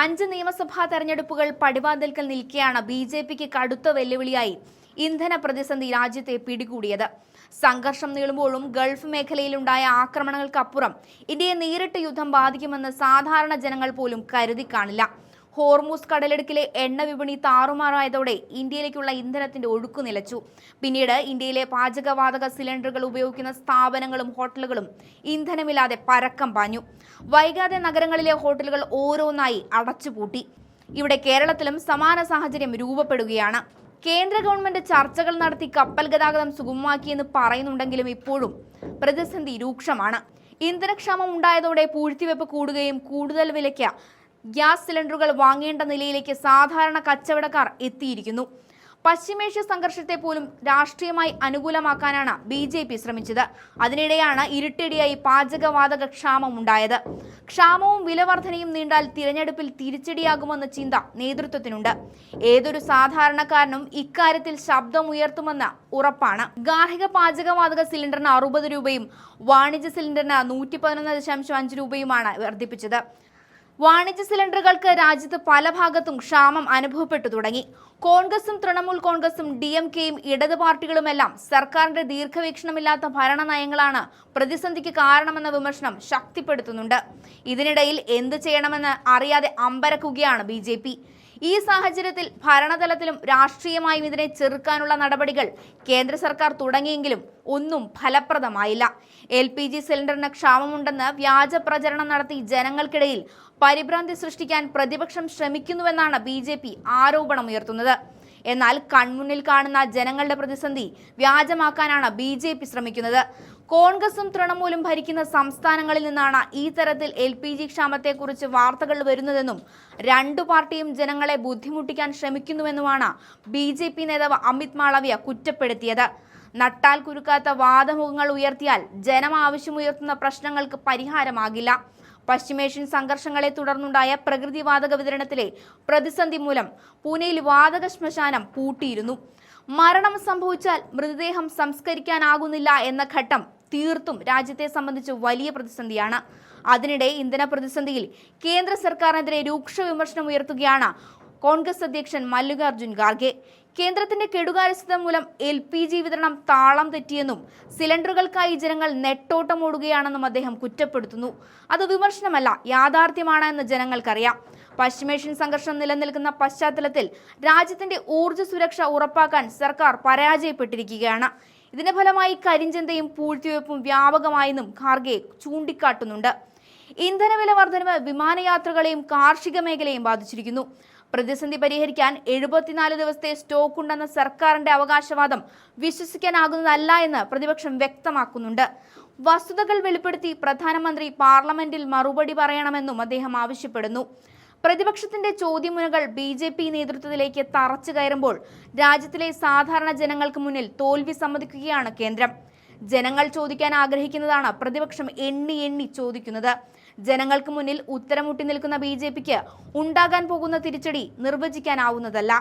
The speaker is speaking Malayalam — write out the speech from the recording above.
5 നിയമസഭാ തെരഞ്ഞെടുപ്പുകൾ പടിവാതിൽക്കൽ നിൽക്കെയാണ് ബി.ജെ.പിക്ക് കടുത്ത വെല്ലുവിളിയായി ഇന്ധന പ്രതിസന്ധി രാജ്യത്തെ പിടികൂടിയത്. സംഘർഷം നീളുമ്പോഴും ഗൾഫ് മേഖലയിലുണ്ടായ ആക്രമണങ്ങൾക്കപ്പുറം ഇന്ത്യയെ നേരിട്ട് യുദ്ധം ബാധിക്കുമെന്ന് സാധാരണ ജനങ്ങൾ പോലും കരുതി കാണില്ല. ഹോർമൂസ് കടലിടുക്കിലെ എണ്ണ വിപണി താറുമാറായതോടെ ഇന്ത്യയിലേക്കുള്ള ഇന്ധനത്തിന്റെ ഒഴുക്ക് നിലച്ചു. പിന്നീട് ഇന്ത്യയിലെ പാചകവാതക സിലിണ്ടറുകൾ ഉപയോഗിക്കുന്ന സ്ഥാപനങ്ങളും ഹോട്ടലുകളും ഇന്ധനമില്ലാതെ പരക്കം പാഞ്ഞു. വൈകാതെ നഗരങ്ങളിലെ ഹോട്ടലുകൾ ഓരോന്നായി അടച്ചുപൂട്ടി. ഇവിടെ കേരളത്തിലും സമാന സാഹചര്യം രൂപപ്പെടുകയാണ്. കേന്ദ്ര ഗവൺമെന്റ് ചർച്ചകൾ നടത്തി കപ്പൽ ഗതാഗതം സുഗമമാക്കിയെന്ന് പറയുന്നുണ്ടെങ്കിലും ഇപ്പോഴും പ്രതിസന്ധി രൂക്ഷമാണ്. ഇന്ധനക്ഷാമം ഉണ്ടായതോടെ പൂഴ്ത്തിവെപ്പ് കൂടുകയും കൂടുതൽ വിലയ്ക്ക് ഗ്യാസ് സിലിണ്ടറുകൾ വാങ്ങേണ്ട നിലയിലേക്ക് സാധാരണ കച്ചവടക്കാർ എത്തിയിരിക്കുന്നു. പശ്ചിമേഷ്യ സംഘർഷത്തെ പോലും രാഷ്ട്രീയമായി അനുകൂലമാക്കാനാണ് ബി.ജെ.പി. ശ്രമിച്ചത്. അതിനിടെയാണ് ഇരുട്ടടിയായി പാചകവാതക ക്ഷാമം ഉണ്ടായത്. ക്ഷാമവും വിലവർധനയും നീണ്ടാൽ തിരഞ്ഞെടുപ്പിൽ തിരിച്ചടിയാകുമെന്ന ചിന്ത നേതൃത്വത്തിനുണ്ട്. ഏതൊരു സാധാരണക്കാരനും ഇക്കാര്യത്തിൽ ശബ്ദമുയർത്തുമെന്ന് ഉറപ്പാണ്. ഗാർഹിക പാചകവാതക സിലിണ്ടറിന് 60 രൂപയും വാണിജ്യ സിലിണ്ടറിന് 111.5 രൂപയുമാണ് വർദ്ധിപ്പിച്ചത്. വാണിജ്യ സിലിണ്ടറുകൾക്ക് രാജ്യത്ത് പല ഭാഗത്തും ക്ഷാമം അനുഭവപ്പെട്ടു തുടങ്ങി. കോൺഗ്രസും തൃണമൂൽ കോൺഗ്രസും DMKയും ഇടത് പാർട്ടികളുമെല്ലാം സർക്കാരിന്റെ ദീർഘവീക്ഷണമില്ലാത്ത ഭരണ നയങ്ങളാണ് പ്രതിസന്ധിക്ക് കാരണമെന്ന വിമർശനം ശക്തിപ്പെടുത്തുന്നുണ്ട്. ഇതിനിടയിൽ എന്ത് ചെയ്യണമെന്ന് അറിയാതെ അമ്പരക്കുകയാണ് ബി.ജെ.പി. ഈ സാഹചര്യത്തിൽ ഭരണതലത്തിലും രാഷ്ട്രീയമായും ഇതിനെ ചെറുക്കാനുള്ള നടപടികൾ കേന്ദ്ര സർക്കാർ തുടങ്ങിയെങ്കിലും ഒന്നും ഫലപ്രദമായില്ല. LPG സിലിണ്ടറിന് ക്ഷാമമുണ്ടെന്ന് വ്യാജ പ്രചരണം നടത്തി ജനങ്ങൾക്കിടയിൽ പരിഭ്രാന്തി സൃഷ്ടിക്കാൻ പ്രതിപക്ഷം ശ്രമിക്കുന്നുവെന്നാണ് ബി.ജെ.പി. ആരോപണമുയർത്തുന്നത്. എന്നാൽ കൺമുന്നിൽ കാണുന്ന ജനങ്ങളുടെ പ്രതിസന്ധി വ്യാജമാക്കാനാണ് ബി.ജെ.പി. ശ്രമിക്കുന്നത്. കോൺഗ്രസും തൃണമൂലും ഭരിക്കുന്ന സംസ്ഥാനങ്ങളിൽ നിന്നാണ് ഈ തരത്തിൽ LPG ക്ഷാമത്തെക്കുറിച്ച് വാർത്തകൾ വരുന്നതെന്നും രണ്ടു പാർട്ടിയും ജനങ്ങളെ ബുദ്ധിമുട്ടിക്കാൻ ശ്രമിക്കുന്നുവെന്നുമാണ് ബി.ജെ.പി. നേതാവ് അമിത് മാളവ്യ കുറ്റപ്പെടുത്തിയത്. നട്ടാൽ കുരുക്കാത്ത വാദമുഖങ്ങൾ ഉയർത്തിയാൽ ജനം ആവശ്യമുയർത്തുന്ന പ്രശ്നങ്ങൾക്ക് പരിഹാരമാകില്ല. പശ്ചിമേഷ്യൻ സംഘർഷങ്ങളെ തുടർന്നുണ്ടായ പ്രകൃതിവാതക വിതരണത്തിലെ പ്രതിസന്ധി മൂലം പൂനെയിൽ വാതക ശ്മശാനം പൂട്ടിയിരുന്നു. മരണം സംഭവിച്ചാൽ മൃതദേഹം സംസ്കരിക്കാനാകുന്നില്ല എന്ന ഘട്ടം തീർത്തും രാജ്യത്തെ സംബന്ധിച്ച് വലിയ പ്രതിസന്ധിയാണ്. അതിനിടെ ഇന്ധന പ്രതിസന്ധിയിൽ കേന്ദ്ര സർക്കാരിനെതിരെ രൂക്ഷ വിമർശനം ഉയർത്തുകയാണ് കോൺഗ്രസ് അധ്യക്ഷൻ മല്ലികാർജുൻ ഖാർഗെ. കേന്ദ്രത്തിന്റെ കെടുകാര്യസ്ഥത മൂലം LPG വിതരണം താളം തെറ്റിയെന്നും സിലിണ്ടറുകൾക്കായി ജനങ്ങൾ നെട്ടോട്ടമോടുകയാണെന്നും അദ്ദേഹം കുറ്റപ്പെടുത്തുന്നു. അത് വിമർശനമല്ല, യാഥാർത്ഥ്യമാണ് എന്ന് ജനങ്ങൾക്കറിയാം. പശ്ചിമേഷ്യൻ സംഘർഷം നിലനിൽക്കുന്ന പശ്ചാത്തലത്തിൽ രാജ്യത്തിന്റെ ഊർജ്ജ സുരക്ഷ ഉറപ്പാക്കാൻ സർക്കാർ പരാജയപ്പെട്ടിരിക്കുകയാണ്. ഇതിന്റെ ഫലമായി കരിഞ്ചന്തയും പൂഴ്ത്തിവെപ്പും വ്യാപകമായെന്നും ഖാർഗെ ചൂണ്ടിക്കാട്ടുന്നുണ്ട്. ഇന്ധനവില വർധനവ് വിമാനയാത്രകളെയും കാർഷിക മേഖലയെയും ബാധിച്ചിരിക്കുന്നു. പ്രതിസന്ധി പരിഹരിക്കാൻ 74 ദിവസത്തെ സ്റ്റോക്ക് ഉണ്ടെന്ന സർക്കാരിന്റെ അവകാശവാദം വിശ്വസിക്കാനാകുന്നതല്ല എന്ന് പ്രതിപക്ഷം വ്യക്തമാക്കുന്നുണ്ട്. വസ്തുതകൾ വെളിപ്പെടുത്തി പ്രധാനമന്ത്രി പാർലമെന്റിൽ മറുപടി പറയണമെന്നും അദ്ദേഹം ആവശ്യപ്പെടുന്നു. പ്രതിപക്ഷത്തിന്റെ ചോദ്യമുനകൾ ബി.ജെ.പി. നേതൃത്വത്തിലേക്ക് തറച്ചു കയറുമ്പോൾ രാജ്യത്തിലെ സാധാരണ ജനങ്ങൾക്ക് മുന്നിൽ തോൽവി സമ്മതിക്കുകയാണ് കേന്ദ്രം. ജനങ്ങൾ ചോദിക്കാൻ ആഗ്രഹിക്കുന്നതാണ് പ്രതിപക്ഷം എണ്ണി എണ്ണി ചോദിക്കുന്നത്. ജനങ്ങൾക്ക് മുന്നിൽ ഉത്തരമുട്ടി നിൽക്കുന്ന ബി.ജെ.പിക്ക് ഉണ്ടാകാൻ പോകുന്ന തിരിച്ചടി നിർവചിക്കാനാവുന്നതല്ല.